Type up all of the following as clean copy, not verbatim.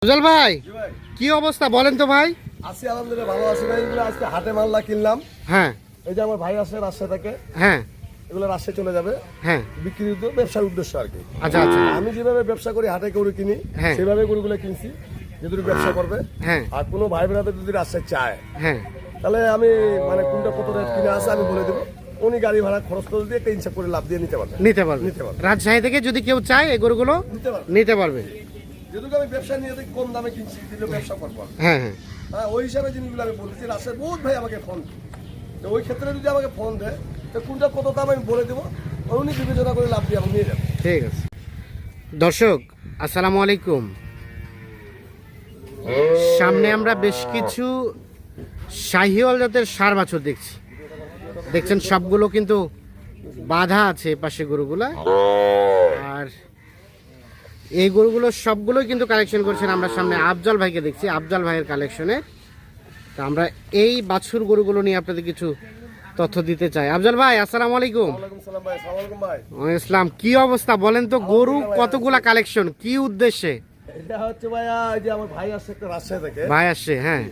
আফজল ভাই, কি অবস্থা বলেন তো ভাই? আছি আলহামদুলিল্লাহ, ভালো আছি ভাই। এগুলো আজকে হাটে মাল্লা কিনলাম। হ্যাঁ, এই যে আমার ভাই আছে রাজশাহী থেকে, হ্যাঁ এগুলো রাজশাহী চলে যাবে হ্যাঁ। বিক্রির ব্যবসার উদ্দেশ্য আর কি। আচ্ছা আচ্ছা। আমি যেভাবে ব্যবসা করি হাটে গরু কিনি, হ্যাঁ। সেভাবে গরুগুলো কিনছি যদি ব্যবসা করবে। হ্যাঁ আর কোনো ভাই বোনাদের যদি রাজশাহী চায়, হ্যাঁ। তাহলে আমি মানে কোনটা কত রেট কিনে আছে আমি বলে দেবো। উনি গাড়ি ভাড়া খরচ করে দিয়ে একটা হিসাব করে লাভ দিয়ে নিতে পারবে। নিতে পারবে। রাজশাহী থেকে যদি কেউ চায় এই গরুগুলো নিতে পারবে। নিতে পারবে। যেহেতু আমি ব্যবসা নিয়ে কম দামে কিনছি, দিলে ব্যবসা করবো। হ্যাঁ হ্যাঁ। হ্যাঁ, ওই হিসাবে জিনিসগুলো আমি বলতেছি। রাজশাহী বহুত ভাই আমাকে ফোন দেয়, তো ওই ক্ষেত্রে যদি আমাকে ফোন দেয় তো কোনটা কত দাম আমি বলে দেবো, উনি বিবেচনা করে লাভ দিয়ে আমাকে নিয়ে যাবে। ঠিক আছে। দর্শক আসসালামু আলাইকুম। সামনে আমরা বেশ কিছু শাহিওয়াল জাতের ষাঁড় বাছুর দেখছি। দেখছেন সবগুলো কিন্তু বাঁধা আছে পাশে গরুগুলা। আর এই গরুগুলো সবগুলোই কিন্তু কালেকশন করছেন। আমরা সামনে আফজল ভাইকে দেখছি, আফজল ভাইয়ের কালেকশনে। তো আমরা এই বাছুর গরুগুলো নিয়ে আপনাদের কিছু তথ্য দিতে চাই। আফজল ভাই আসসালামু আলাইকুম। ওয়ালাইকুম সালাম ভাই। আসসালামু আলাইকুম ভাই। ওয়ালাইকুম আসসালাম। কি অবস্থা বলেন তো? গরু কতগুলা কালেকশন, কি উদ্দেশ্যে? এটা হচ্ছে ভাইয়া, এই যে আমার ভাই আসছে একটা রাজশাহী থেকে, ভাই আসছে। হ্যাঁ,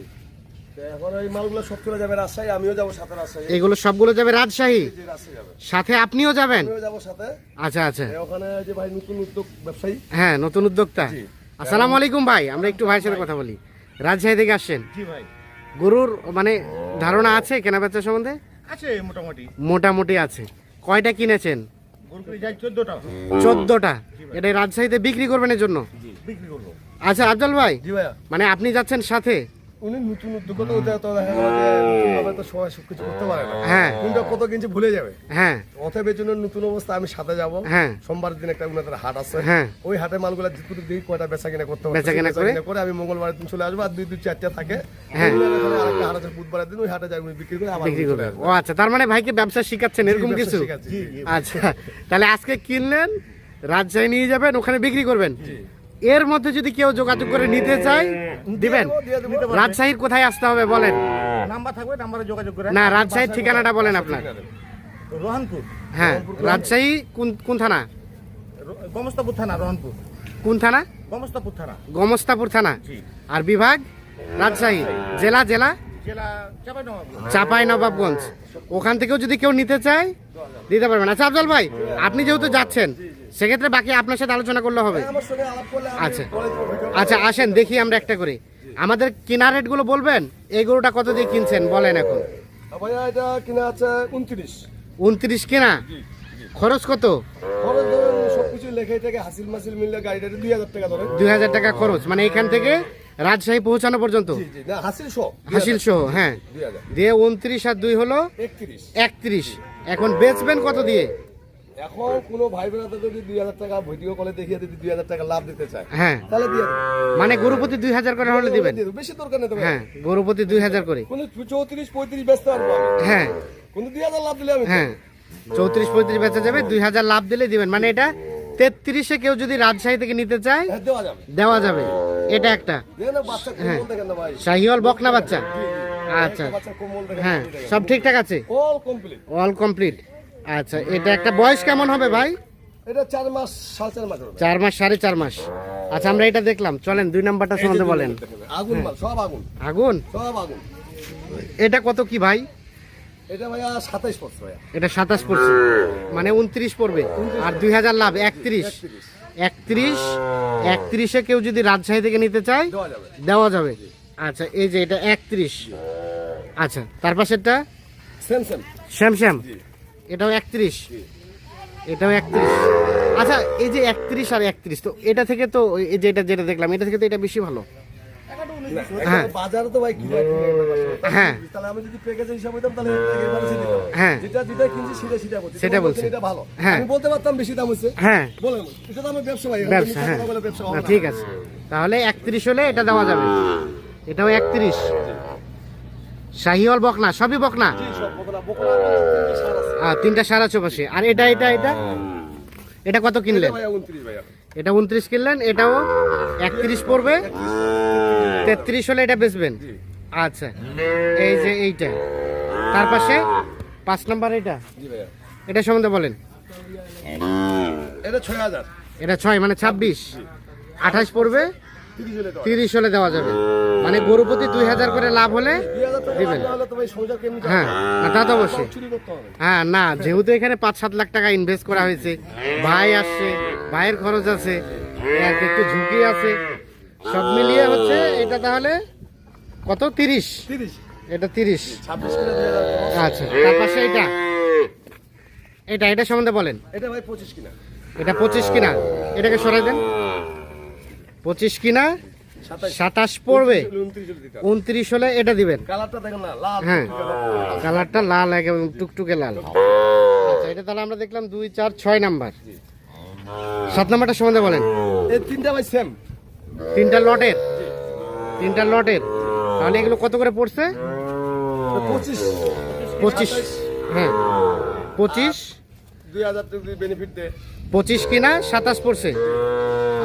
তো এখন ওই মালগুলো সব চলে যাবে রাজশাহী, আমিও যাবো সাথে রাজশাহী। এগুলো সবগুলো যাবে রাজশাহী, যে রাজশাহী যাবে, সাথে আপনিও যাবেন? আমিও যাবো সাথে। আচ্ছা আচ্ছা। ওখানে যে ভাই নতুন উদ্যোগ ব্যবসায়ী, হ্যাঁ, নতুন উদ্যোক্তা। জি। আসসালামু আলাইকুম ভাই, আমরা একটু ভাইয়ের সাথে কথা বলি। রাজশাহী থেকে আসছেন, জি ভাই। গরুর মানে ধারণা আছে কেনা বেচা সম্বন্ধে? আছে মোটামুটি। মোটামুটি আছে। কয়টা কিনেছেন? গরু কিনে যাই 14টা। 14টা। এটা রাজশাহীতে বিক্রি করবেন এর জন্য? জি, বিক্রি করবো। আচ্ছা আফজল ভাই, জি ভাইয়া। মানে আপনি যাচ্ছেন সাথে? উনি নতুন উদ্যোগ তো ওটা তো দেখা গেল যে নতুনভাবে তো সবাই সবকিছু করতে পারে না। হ্যাঁ কোনটা কত কিনছে ভুলে যাবে। হ্যাঁ অতএব এর জন্য নতুন অবস্থা আমি সাথে যাব। হ্যাঁ। সোমবার দিন একটা উনাদের হাট আছে। হ্যাঁ। ওই হাটে মালগুলা যেটুকু দিই কয়টা বেচা কিনা করতে হবে, বেচাকেনা করে আমি মঙ্গলবার দিন চলে আসবো। আর দুই চারটা থাকে। হ্যাঁ। ওইগুলোর এখানে আরেকটা হাট আছে বুধবারের দিন, ওই হাটে যাই বিক্রি করে আবার বিক্রি চলে করবেন। আসবো। ও আচ্ছা, তার মানে ভাইকে ব্যবসা শিখাচ্ছেন এরকম ব্যবসা কিছু? শিখাচ্ছি। জি, জি। আচ্ছা, তাহলে আজকে কিনলেন, রাজশাহী নিয়ে যাবেন, ওখানে বিক্রি করবেন। এর মধ্যে যদি কেউ যোগাযোগ করে নিতে চায় দিবেন? দিয়ে দেবো। রাজশাহীর কোথায় আসতে হবে বলেন? নাম্বার থাকবে, নাম্বারে যোগাযোগ করে। না, রাজশাহীর ঠিকানাটা বলেন আপনার। রোহানপুর, হ্যাঁ, রাজশাহী কোন থানা? গমস্তাপুর থানা, রোহানপুর কোন থানা? গমস্তাপুর থানা, গমস্তাপুর থানা। জি। আর বিভাগ রাজশাহী। জেলা জেলা জেলা চাঁপাইনবাবগঞ্জ। চাঁপাইনবাবগঞ্জ। ওখান থেকেও যদি কেউ নিতে চায় দিতে পারবেন। আচ্ছা আফজল ভাই, আপনি যেহেতু যাচ্ছেন সেক্ষেত্রে বাকি আপনার সাথে আলোচনা করলে হবে। আমার সঙ্গে আলাপ করলে আমি আচ্ছা বলে দেবো ভিডিও। আচ্ছা, আসেন দেখি আমরা একটা করে। আমাদের কেনা রেটগুলো বলবেন? এই গরুটা কত দিয়ে কিনছেন বলেন এখন? ভাইয়া এটা কিনা আছে 29। 29 কেনা। খরচ কত? খরচ ধরেন সবকিছু লেখে থেকে হাসিল মাসিল মিললে গাড়িটা 2000 টাকা ধরেন। 2000 টাকা খরচ, মানে এখান থেকে রাজশাহী পৌঁছানো পর্যন্ত? জি জি, না হাসিল সহ। হাসিল সহ, হ্যাঁ। 2000। দিয়ে 29 আর 2 হলো 31। 31। এখন বেচবেন কত দিয়ে? এখন কোনো ভাই বোনাদের যদি 2000 টাকা ভিডিও কলে দেখিয়ে যদি 2000 টাকা লাভ দিতে চায়, হ্যাঁ, তাহলে দিয়ে দেবো। মানে গরুপতি 2000 করে হলে দিবেন? দিয়ে দেবো, বেশি দরকার নেই তো ভাই। হ্যাঁ, গরুপতি 2000 করে। কোনো 34 35 বেচতে পারবো আমি। হ্যাঁ কোনো 2000 লাভ দিলে আমি হ্যাঁ, 34 35 বেচা যাবে, 2000 লাভ দিলে দিবেন। মানে এটা 33-এ কেউ যদি রাজশাহী থেকে নিতে চায় হ্যাঁ, দেওয়া যাবে। দেওয়া যাবে। এটা একটা দেখেন না বাচ্চা কোমল দেখেন না ভাই। শাহিওয়াল বকনা বাচ্চা। আচ্ছা, বাচ্চা কোমল দেখেন। হ্যাঁ, সব ঠিকঠাক আছে, অল কমপ্লিট। All complete. আচ্ছা, এটা একটা বয়স কেমন হবে ভাই? এটা 4 মাস 4.5 মাস হবে। 4 মাস 4.5 মাস। আচ্ছা, আমরা এটা দেখলাম, চলেন 2 নাম্বারটা সম্বন্ধে বলেন। আগুন মাল, সব আগুন, আগুন। সব আগুন। এটা কত কি ভাই? এটা ভাইয়া 27 পড়ছে ভাইয়া। এটা 27 পড়ছে, মানে 29 পড়বে। আর 2000 লাভ 31। 31-এ কেউ যদি রাজশাহী থেকে নিতে চায় দেওয়া যাবে। দেওয়া যাবে। আচ্ছা, এই যে এটা 31। আচ্ছা, তার পাশেরটা সেম সেম। শ্যাম শ্যাম, এটাও 31। এটাও 31। আচ্ছা, এই যে 31 আর 31, তো এটা থেকে তো এই যে যেটা দেখলাম এটা থেকে তো এটা বেশি ভালো। হ্যাঁ। বাজারে তো ভাই কি ভাই হ্যাঁ। তাহলে আমি যদি প্যাকেজ হিসাব হইতাম তাহলে একেবারে সেটা দিতাম। হ্যাঁ। যেটা কিনছি সেটা বলছি। সেটা বলছি। এটা ভালো। হ্যাঁ। আমি বলতে পারতাম বেশি দাম হইছে। হ্যাঁ, বলেন এটা তো আমার ব্যবসা ভাই। ব্যবসা। হ্যাঁ, ব্যবসা না, ঠিক আছে। তাহলে 31 হলে এটা দেওয়া যাবে। এটাও 31। শাহিওয়াল বকনা, সবই বকনা। সব বকনা বকনা সার আছে। 3টা সারা চৌপাশে। আর এটা এটা এটা এটা কত কিনলেন? ভাইয়া 29 ভাইয়া। এটা 29 কিনলেন, এটাও 31 পড়বে। 33 হলে এটা বেচবেন। আচ্ছা, এই যে এইটা, তার পাশে 5 নাম্বার এটা, জি ভাইয়া। এটা সম্বন্ধে বলেন। এটা 6000। এটা 6 মানে 26। 28 পড়বে। 30 হলে দেওয়া 30 হলে দেওয়া যাবে, মানে গরু প্রতি 2000 করে লাভ হলে 2000 টাকা দিবেন। লাভ না হলে তো ভাই সংসার কেমনি হ্যাঁ, না, তা তো অবশ্যই। চুরি করতে হবে। হ্যাঁ, না, যেহেতু এখানে 5-7 লাখ টাকা ইনভেস্ট করা হয়েছে, ভাই আসছে, ভাইয়ের খরচ আছে, আর একটু ঝুঁকি আছে, সব মিলিয়ে হচ্ছে এটা তাহলে কত? 30। 30 এটা 30। 26 কিনা 2000 আচ্ছা, তার পাশে এটা সম্বন্ধে বলেন। এটা ভাই 25 কিনা এটা 25 কিনা, এটাকে সরাই দেন। 25 কিনা 27 পড়বে, 29 হলে দিতে হবে। 29 হলে এটা দিবেন। কালারটা দেখেন না লাল, হ্যাঁ, কালারটা লাল একদম টুকটুকে লাল। আচ্ছা, এটা তাহলে আমরা দেখলাম 2, 4, 6 নাম্বার। 7 নাম্বারটা সম্বন্ধে বলেন। এই তিনটা ভাই সেম, তিনটা লটের তাহলে এগুলো কত করে পড়ছে? 25 25। হ্যাঁ, 25 2000 টাকা যদি বেনিফিট দেয় 25 কিনা 27 পড়ছে,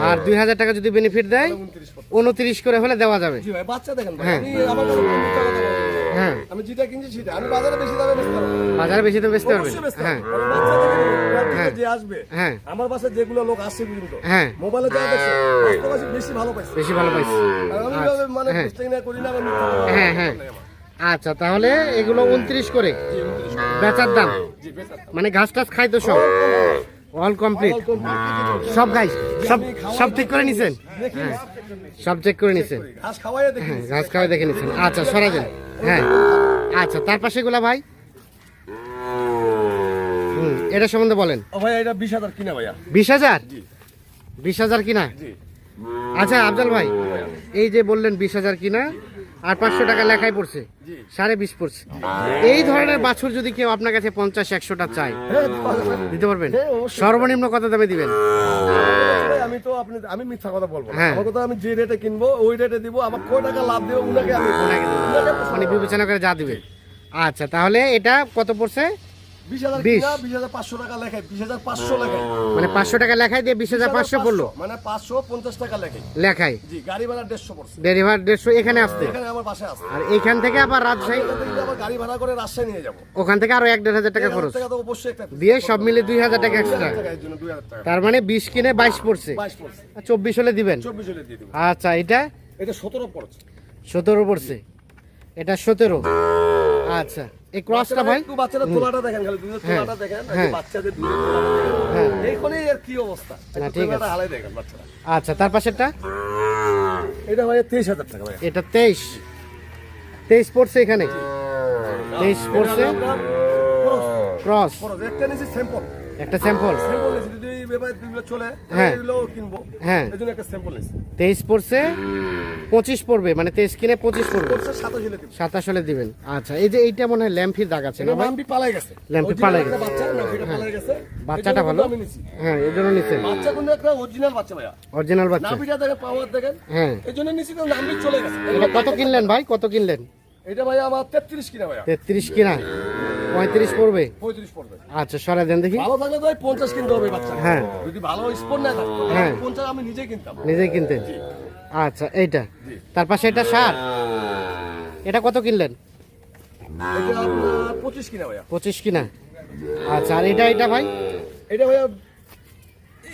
আর 2000 টাকা যদি বেনিফিট দেয় 29 পড়বে। 29 করে হলে দেওয়া যাবে। জি ভাই, বাচ্চা দেখেন ভাই, হ্যাঁ। আমি আমার কাছে কোনো মিথ্যা কথা বলবো না। হ্যাঁ, আমি যেটা কিনছি সেটা আমি বাজারে বেশি দামে বেচতে পারবো না। বাজারে বেশি তো বেচতে পারবেন। অবশ্যই বেচতে হ্যাঁ, পারবো। কারণ বাচ্চা দেখে নিবো, হ্যাঁ। যে আসবে হ্যাঁ, আমার বাসায় যেগুলো লোক আসছে কিন্তু হ্যাঁ, মোবাইলে যা দেখছে বাস্তবে বেশি ভালো পাইছে। বেশি ভালো পাইছি। আর আমি এভাবে মানে হ্যাঁ। বুঝতে না করি না, আমি মিথ্যা কথা বলবো না। হ্যাঁ, হ্যাঁ। আচ্ছা, তাহলে এগুলো 29 করে জি, 29 টাকা। বেচার দাম, জি, বেচার দাম। মানে ঘাস টাস খাই তো সব অল কমপ্লিট, অল্প কিছু সব গাই সব ঠিক করে নিছেন? দেখি হ্যাঁ, সব চেক করে নিছেন। ঘাস খাওয়াইয়া দেখি হ্যাঁ, ঘাস খাওয়া দেখে নিছেন। আচ্ছা, সরাই দেন। হ্যাঁ, আচ্ছা, তার পাশে গুলা ভাই। এটা সম্বন্ধে বলেন। ও ভাই এটা 20,000 কিনা ভাইয়া। 20,000? জি। 20,000 কিনা? জি আচ্ছা, আফজাল ভাই, এই যে বললেন 20,000 কিনা আর 500 টাকা লেখায় পড়ছে, জি। 20.5 পড়ছে। এই ধরনের বাছুর যদি কেউ আপনার কাছে 50-100টা চায়, হ্যাঁ, দিতে পারবেন। দিতে পারবেন? হ্যাঁ, অবশ্যই। সর্বনিম্ন কত দামে দিবেন? ভাই, আমি মিথ্যা কথা বলবো না। হ্যাঁ। আমার কথা আমি যে রেটে কিনবো ওই রেটে দিব, আমার কয় টাকা লাভ দেবো উনাকে আমি ওনাকে দেবেন। মানে বিবেচনা করে যা দিবে। আচ্ছা, তাহলে এটা কত পড়ছে? 20,000 20 কিনা 20,500 টাকা লেখায়, 20,500 লেখায়, মানে 500 টাকা লেখায় দিয়ে 20,500 পড়লো 20,500 মানে 550 টাকা লেখায়। লেখায়। জি, গাড়ি ভাড়া 150 পড়ছে। ডেলিভার 150 এখানে আসতে, এখানে আমার বাসায় আসছে। আর এখান থেকে আবার রাজশাহী, এখান থেকে আবার গাড়ি ভাড়া করে রাজশাহী নিয়ে যাবো। ওখান থেকে আরো 1,500 টাকা খরচ টাকা তো অবশ্যই একটা দিয়ে সব মিলে 2,000 টাকা এক্সট্রা। 2,000 টাকা এর জন্য 2,000 টাকা। তার মানে 20 কিনে 22 পড়ছে, 22 পড়ছে। আর 24 হলে দিবেন। 24 হলে দিয়ে দিব। আচ্ছা, এটা এটা 17 পড়ছে। 17 পড়ছে, এটা 17। আচ্ছা, এই ক্রসটা ভাই। একটু বাচ্চাদের তোলাটা দেখেন, খালি দুধের হ্যাঁ, তোলাটা দেখেন, হ্যাঁ। বাচ্চাদের দুধের তোলাটা দেখেন। হ্যাঁ। এইখানেই এর কি অবস্থা? না, একটু ঠিক তোলাটা আছে। হালাই দেখেন বাচ্চারা। আচ্ছা, তার পাশেরটা এটা ভাই 23,000 টাকা ভাই। এটা 23 পড়ছে, এখানে 23 পড়ছে। ক্রস একটা নিচে স্যাম্পল, একটা স্যাম্পল। স্যাম্পল নিচে যদি এই ব্যাপারে দুগুলো চলে হ্যাঁ। এগুলো কিনবো। হ্যাঁ। এজন্য একটা স্যাম্পল নিচে 23 পড়ছে, 25 পড়বে, মানে 23 কিনে 25 পড়বে, পড়ছে 27 হলে দিব। 27 হলে দিবেন। আচ্ছা, এই যে এইটা মনে হয় ল্যাম্পির দাগ আছে না এটা ভাই? নামটি পালাই গেছে। ল্যাম্পি Original পালাই একটা গেছে। বাচ্চা, নামটিটা পালাই গেছে। বাচ্চাটা এজন্য ভালো। আমি নিছি। হ্যাঁ, এই জন্য নিছেন। বাচ্চা কিন্তু একটা অরিজিনাল বাচ্চা ভাইয়া। অরিজিনাল বাচ্চা। নামটিটা দেখেন, পাওয়ার দেখেন। হ্যাঁ, এই জন্য নিছি, তো নামটি চলে গেছে। এটা কত কিনলেন ভাই? কত কিনলেন? এটা ভাইয়া আমার 33 কিনা ভাইয়া। 33 কিনা 35 পড়বে। 35 পড়বে। আচ্ছা, সরাই দেন দেখি। ভালো থাকলে তো ভাই 50 কিনতে হবে বাচ্চা। হ্যাঁ। যদি ভালো স্পোর্ট না থাকতো হ্যাঁ। 50 আমি নিজে কিনতাম। নিজেই কিনতেন? আচ্ছা, এইটা। জি। তার পাশে এটা 60, এটা কত কিনলেন? এটা আপনার 25 কিনা ভাইয়া। 25 কিনা। আচ্ছা, আর এটা ভাই? এটা ভাইয়া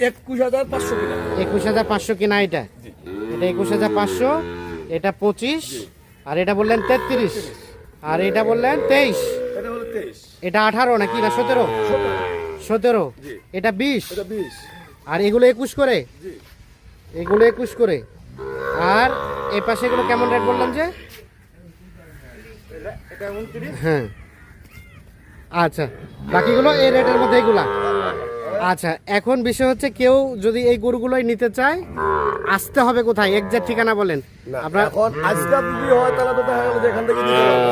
21,500 কিনা। 21,500 কিনা এটা। জি। এটা 21,500, এটা 25, আর এটা বললেন 33, আর এটা বললেন 23। এটা হলো 23। এটা 18 নাকি না 17? 17। জি। এটা 20, এটা 20। আর এগুলো 21 করে। জি। এগুলো 21 করে। আর এই পাশে এগুলো কেমন রেট বললাম যে? এটা 29। হ্যাঁ। আচ্ছা, বাকিগুলো এই রেটের মধ্যে এগুলা। আচ্ছা, এখন বিষয় হচ্ছে কেউ যদি এই গরুগুলোই নিতে চায়, আসতে হবে কোথায়? একজ্যাক্ট ঠিকানা বলেন না, আপনার। এখন আজকাল যদি হয় তাহলে তো দেখা গেল যে এখান থেকে দিতে পারবো।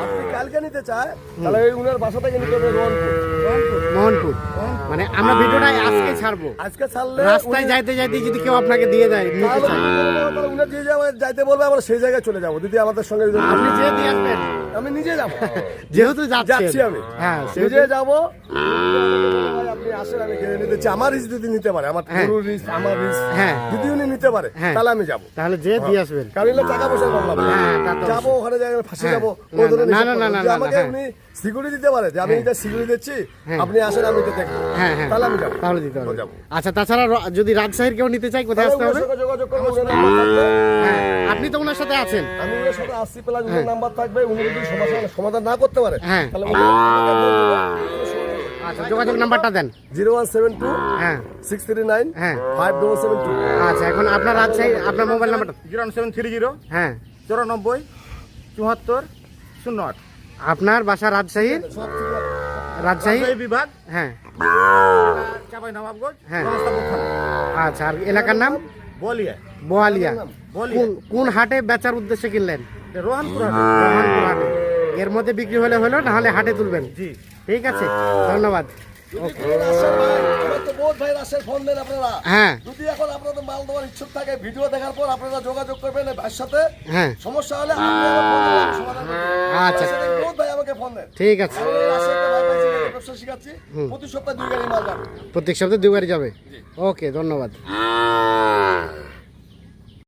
আপনি কালকে নিতে চায় তাহলে ওই উনার বাসা থেকে নিতে হবে রংপুর। মোহনপুর। মানে আমরা ভিডিওটা আজকে ছাড়বো, আজকে ছাড়লে রাস্তায় যাইতে যাইতে যদি কেউ আপনাকে দিয়ে যায়, নিতে চায়, উনার যে যাইতে বলবে আমরা সেই জায়গায় চলে যাবো। দিদি আমাদের সঙ্গে যদি আপনি যে দিয়ে আসবেন। আমি নিজে যাবো, যেহেতু যাচ্ছি আমি, হ্যাঁ নিজে যাবো। আপনি আসেন, আমি কিনে নিতে চাই। আমার রিস্ক যদি নিতে পারে, আমার গরুর রিস্ক, আমার রিস্ক হ্যাঁ। যদি উনি নিতে পারে, হ্যাঁ। তাহলে আমি যাবো। তাহলে যে দিয়ে আসবেন। কারণ এগুলো টাকা পয়সা কম লাগবে। হ্যাঁ, তা তো যাবো ওখানে যাই ফাঁসে হ্যাঁ। যাবো, না, ওই ধরনের না, হিসাব না, করবো। না, যে না, আমাকে হ্যাঁ। উনি সিকিউরিটি দিতে পারে যে আমি এটা সিকিউরিটি দিচ্ছি, হ্যাঁ। আপনি আসেন, আমি এটা দেখবো, হ্যাঁ হ্যাঁ তাহলে আমি যাবো। তাহলে দিতে হবে। যাবো। আচ্ছা, তাছাড়া যদি রাজশাহীর কেউ নিতে চাই কোথায় আসতে হবে? যোগাযোগ করবো, ওনার নাম্বার থাকবে। হ্যাঁ, আপনি তো ওনার সাথে আছেন। আমি ওনার সাথে আসছি, প্লাস ওনার নাম্বার থাকবে। উনি যদি সমাধান না করতে পারে, হ্যাঁ। তাহলে উনি আমাকে ফোন করবে। আচ্ছা, যোগাযোগ নাম্বারটা দেন। 0172 হ্যাঁ 639 হ্যাঁ 5772। আচ্ছা, এখন আপনার রাজশাহী আপনার মোবাইল নাম্বারটা। 01730 হ্যাঁ 94 74 08। আপনার বাসা রাজশাহী? রাজশাহী রাজশাহী বিভাগ, হ্যাঁ চাঁপাইনবাবগঞ্জ, হ্যাঁ। গমস্তাপুর থানা, আচ্ছা, আর এলাকার নাম? বলিয়া। বোয়ালিয়া। বলিয়া। কোন হাটে বেচার উদ্দেশ্যে কিনলেন? এটা রোহানপুর হাটে। রহমানপুর হাটে। এর মধ্যে বিক্রি হলে হলো, না হলে হাটে তুলবেন। জি। ঠিক আছে, ধন্যবাদ। যদি কোনো রাসেল ভাই, আমার তো বহুত ভাই রাসেল ফোন দেন আপনারা। হ্যাঁ যদি এখন আপনাদের মাল দেওয়ার ইচ্ছুক থাকে, ভিডিও দেখার পর আপনারা যোগাযোগ করবেন এই ভাইয়ের সাথে। হ্যাঁ সমস্যা হলে আপনি আমার ফোন দিলে আমি সমাধান করে দেব। আচ্ছা। রাসেলের বহুত ভাই আমাকে ফোন দেন। ঠিক আছে, আমি রাসেলকে ভাই পাইছি, ব্যবসা শিখাচ্ছি। প্রতি সপ্তাহে 2 গাড়ি মাল যাবে। প্রত্যেক সপ্তাহে 2 গাড়ি যাবে। ওকে, ধন্যবাদ।